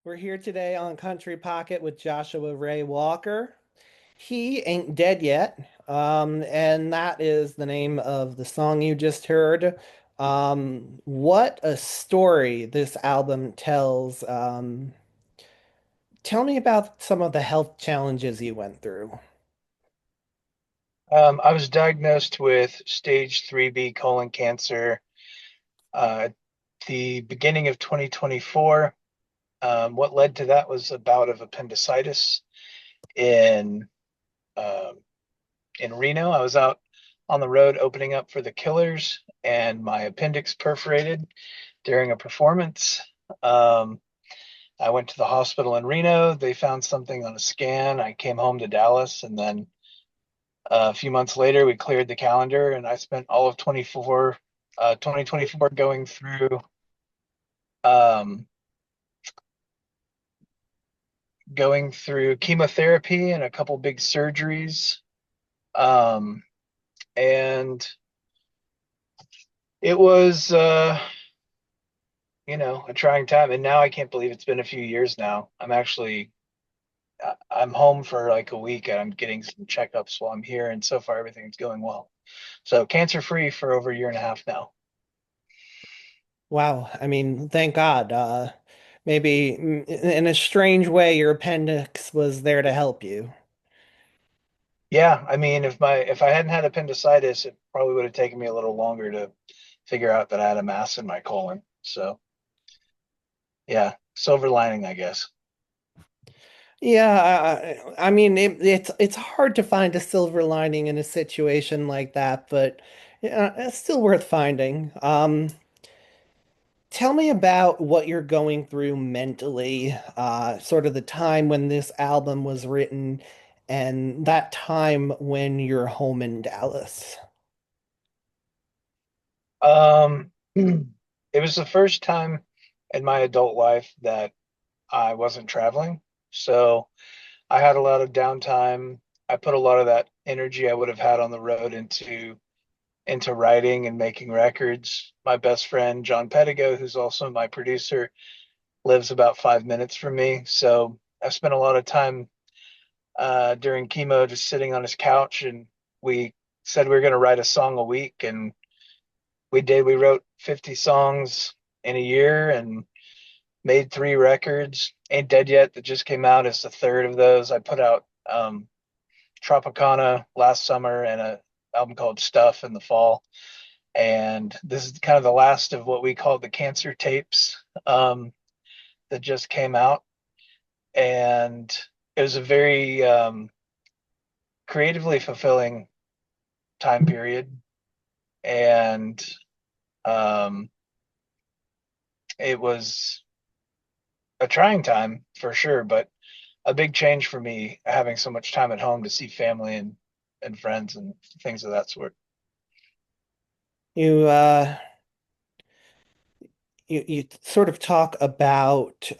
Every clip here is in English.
We're here today on Country Pocket with Joshua Ray Walker. He ain't dead yet. And that is the name of the song you just heard. What a story this album tells. Tell me about some of the health challenges you went through. I was diagnosed with stage 3B colon cancer at the beginning of 2024. What led to that was a bout of appendicitis in um, in Reno. I was out on the road opening up for the Killers, and my appendix perforated during a performance. Um, I went to the hospital in Reno. They found something on a scan. I came home to Dallas, and then a few months later, we cleared the calendar, and I spent all of 2024 um, going through chemotherapy and a couple big surgeries. Um, and it was, a trying time. And now I can't believe it's been a few years now. I'm home for like a week and I'm getting some checkups while I'm here. And so far, everything's going well. So cancer free for over a year and a half now. Wow, I mean, thank God. Maybe in a strange way, your appendix was there to help you. Yeah, I mean, if I hadn't had appendicitis, it probably would have taken me a little longer to figure out that I had a mass in my colon. So yeah, silver lining, I guess. Yeah, I mean it's hard to find a silver lining in a situation like that, but yeah, it's still worth finding. Tell me about what you're going through mentally, sort of the time when this album was written and that time when you're home in Dallas. It was the first time in my adult life that I wasn't traveling. So I had a lot of downtime. I put a lot of that energy I would have had on the road into writing and making records. My best friend John Pedigo, who's also my producer, lives about 5 minutes from me. So I spent a lot of time during chemo just sitting on his couch, and we said we were going to write a song a week, and we did. We wrote 50 songs in a year and made 3 records. Ain't Dead Yet that just came out is the third of those. I put out Tropicana last summer and a album called Stuff in the fall. And this is kind of the last of what we call the cancer tapes that just came out. And it was a very creatively fulfilling time period. And um, it was a trying time for sure, but a big change for me having so much time at home to see family and friends and things of that sort. You you sort of talk about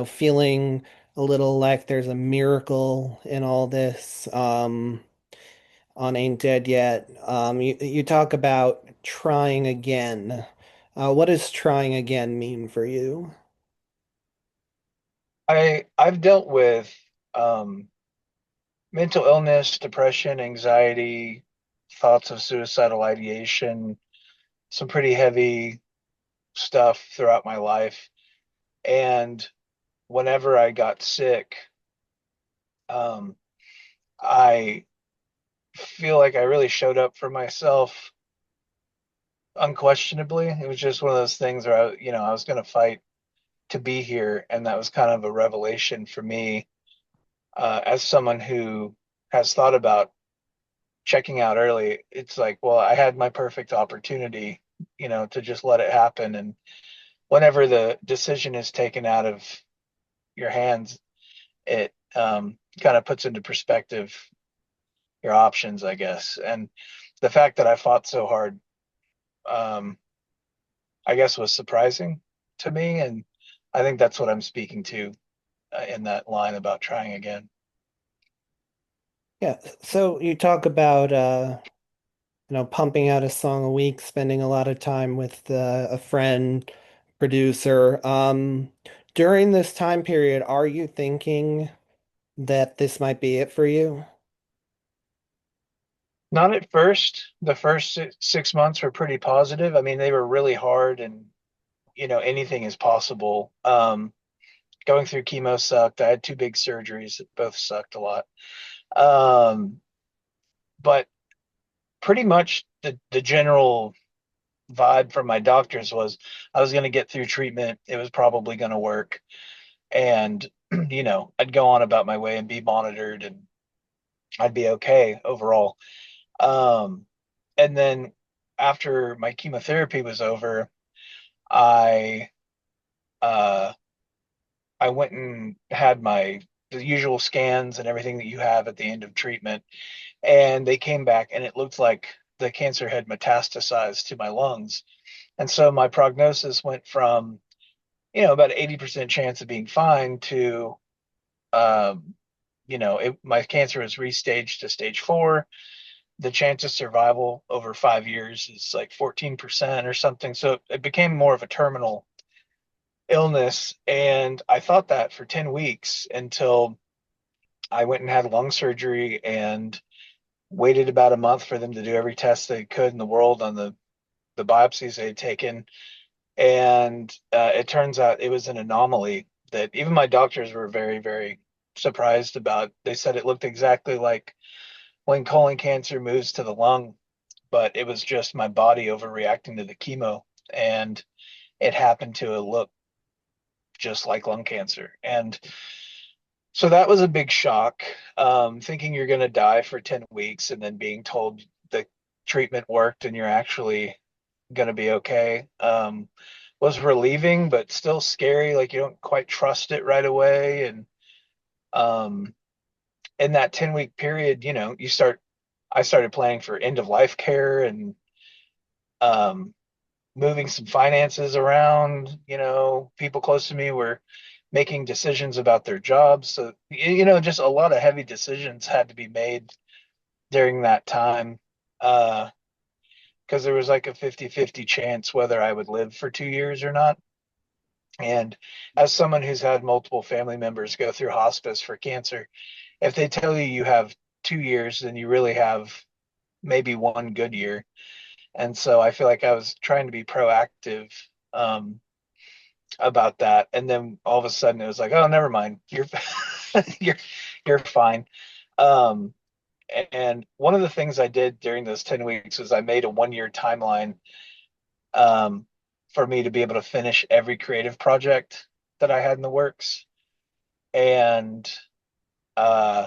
feeling a little like there's a miracle in all this. On Ain't Dead Yet. You talk about trying again. What does trying again mean for you? I've dealt with um, mental illness, depression, anxiety, thoughts of suicidal ideation, some pretty heavy stuff throughout my life. And whenever I got sick, um, I feel like I really showed up for myself unquestionably. It was just one of those things where I was going to fight to be here, and that was kind of a revelation for me as someone who has thought about checking out early. It's like, well, I had my perfect opportunity, to just let it happen. And whenever the decision is taken out of your hands, it kind of puts into perspective your options, I guess. And the fact that I fought so hard, um, I guess, was surprising to me. And I think that's what I'm speaking to in that line about trying again. Yeah, so you talk about pumping out a song a week, spending a lot of time with a friend, producer. During this time period, are you thinking that this might be it for you? Not at first. The first 6 months were pretty positive. I mean, they were really hard, and anything is possible. Going through chemo sucked. I had two big surgeries that both sucked a lot. Um, but pretty much the general vibe from my doctors was I was going to get through treatment. It was probably going to work, and I'd go on about my way and be monitored, and I'd be okay overall. Um, and then after my chemotherapy was over, I uh I went and had my the usual scans and everything that you have at the end of treatment, and they came back and it looked like the cancer had metastasized to my lungs. And so my prognosis went from, about 80% chance of being fine to um, my cancer was restaged to stage 4. The chance of survival over 5 years is like 14% or something. So it became more of a terminal illness. And I thought that for 10 weeks until I went and had lung surgery and waited about a month for them to do every test they could in the world on the biopsies they had taken. And it turns out it was an anomaly that even my doctors were very, very surprised about. They said it looked exactly like when colon cancer moves to the lung, but it was just my body overreacting to the chemo. And it happened to look just like lung cancer. And so that was a big shock, thinking you're going to die for 10 weeks and then being told the treatment worked and you're actually going to be okay. Was relieving, but still scary. Like you don't quite trust it right away. And um, in that 10-week period, I started planning for end of life care and um, moving some finances around. People close to me were making decisions about their jobs. So, just a lot of heavy decisions had to be made during that time. Because there was like a 50-50 chance whether I would live for 2 years or not. And as someone who's had multiple family members go through hospice for cancer, if they tell you you have 2 years, then you really have maybe one good year. And so I feel like I was trying to be proactive um, about that. And then all of a sudden it was like, oh, never mind. You're you're fine. Um, and one of the things I did during those 10 weeks was I made a 1 year timeline um, for me to be able to finish every creative project that I had in the works. And uh,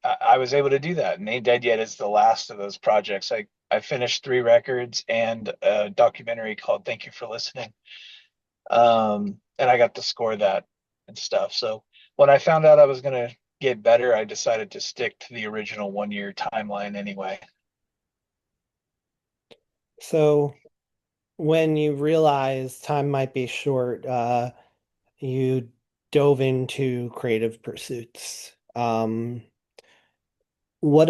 I was able to do that. And Ain't Dead Yet is the last of those projects. I finished 3 records and a documentary called Thank You for Listening. And I got to score that and stuff. So when I found out I was going to get better, I decided to stick to the original 1 year timeline anyway. So when you realize time might be short, you dove into creative pursuits. What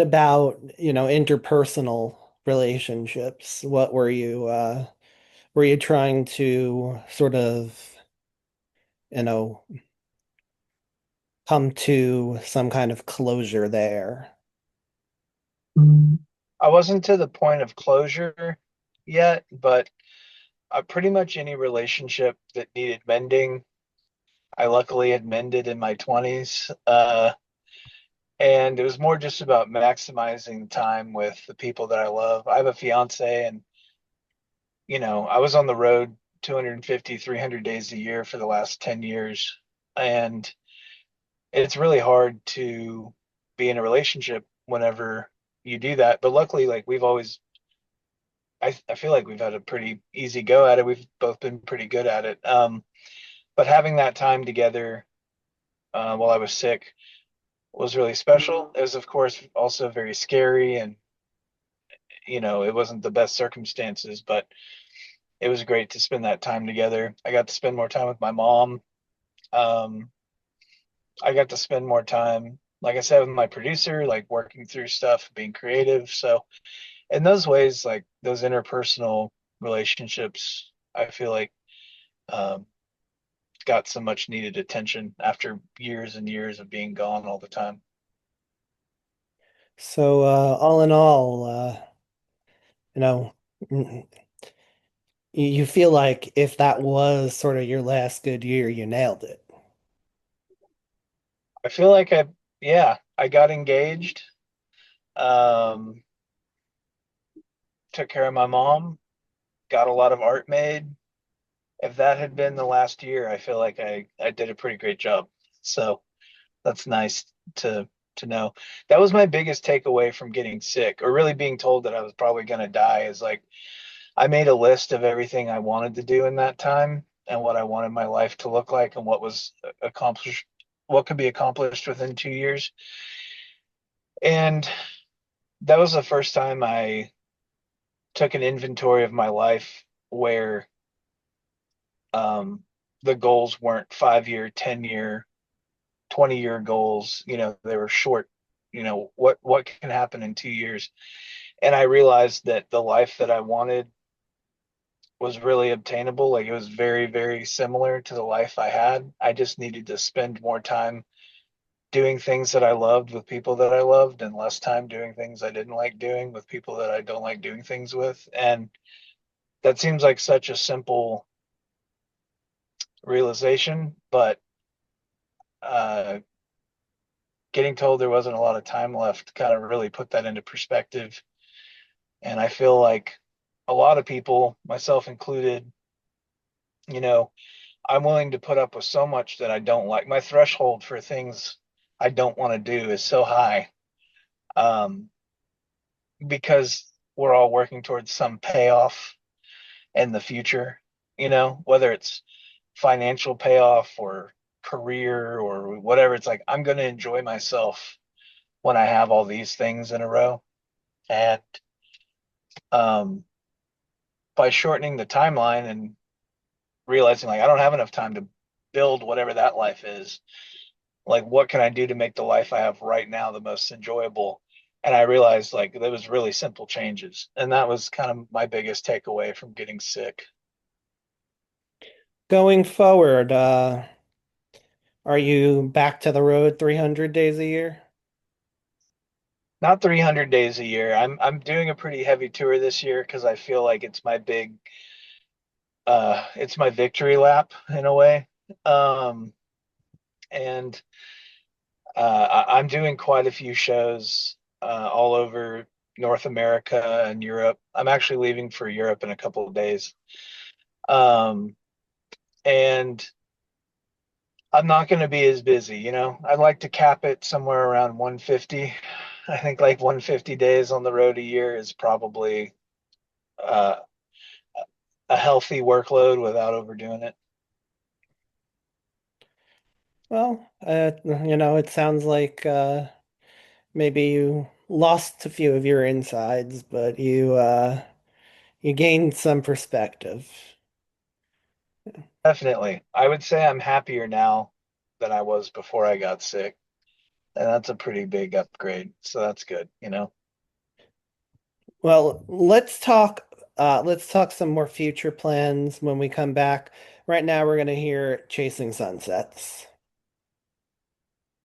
about, interpersonal relationships? What were you trying to sort of, you know, come to some kind of closure there? I wasn't to the point of closure yet, but pretty much any relationship that needed mending, I luckily had mended in my 20s. And it was more just about maximizing time with the people that I love. I have a fiance, and, I was on the road 250, 300 days a year for the last 10 years. And it's really hard to be in a relationship whenever you do that. But luckily, like I feel like we've had a pretty easy go at it. We've both been pretty good at it. But having that time together while I was sick was really special. It was, of course, also very scary, and it wasn't the best circumstances, but it was great to spend that time together. I got to spend more time with my mom. Um, I got to spend more time, like I said, with my producer, like working through stuff, being creative. So in those ways, like those interpersonal relationships, I feel like um, got some much needed attention after years and years of being gone all the time. So, all in all, you know, mm, you feel like if that was sort of your last good year, you nailed it. I feel like yeah, I got engaged, um, took care of my mom, got a lot of art made. If that had been the last year, I feel like I did a pretty great job. So that's nice to to know. That was my biggest takeaway from getting sick, or really being told that I was probably going to die, is like I made a list of everything I wanted to do in that time and what I wanted my life to look like and what was accomplished, what could be accomplished within 2 years. And that was the first time I took an inventory of my life where um, the goals weren't 5 year, 10 year, 20 year goals. They were short. What can happen in 2 years? And I realized that the life that I wanted was really obtainable. Like it was very, very similar to the life I had. I just needed to spend more time doing things that I loved with people that I loved and less time doing things I didn't like doing with people that I don't like doing things with. And that seems like such a simple realization, but uh, getting told there wasn't a lot of time left kind of really put that into perspective. And I feel like a lot of people, myself included, you know, I'm willing to put up with so much that I don't like. My threshold for things I don't want to do is so high, um, because we're all working towards some payoff in the future, whether it's financial payoff or career or whatever. It's like I'm going to enjoy myself when I have all these things in a row. And um, by shortening the timeline and realizing like I don't have enough time to build whatever that life is, like what can I do to make the life I have right now the most enjoyable? And I realized like there was really simple changes. And that was kind of my biggest takeaway from getting sick. Going forward, are you back to the road 300 days a year? Not 300 days a year. I'm doing a pretty heavy tour this year because I feel like it's my victory lap in a way. Um, and I'm doing quite a few shows all over North America and Europe. I'm actually leaving for Europe in a couple of days. Um, and I'm not going to be as busy, I'd like to cap it somewhere around 150. I think like 150 days on the road a year is probably uh, a healthy workload without overdoing it. Well, it sounds like maybe you lost a few of your insides, but you gained some perspective. Definitely. I would say I'm happier now than I was before I got sick. And that's a pretty big upgrade. So that's good. Well, let's talk some more future plans when we come back. Right now we're gonna hear Chasing Sunsets.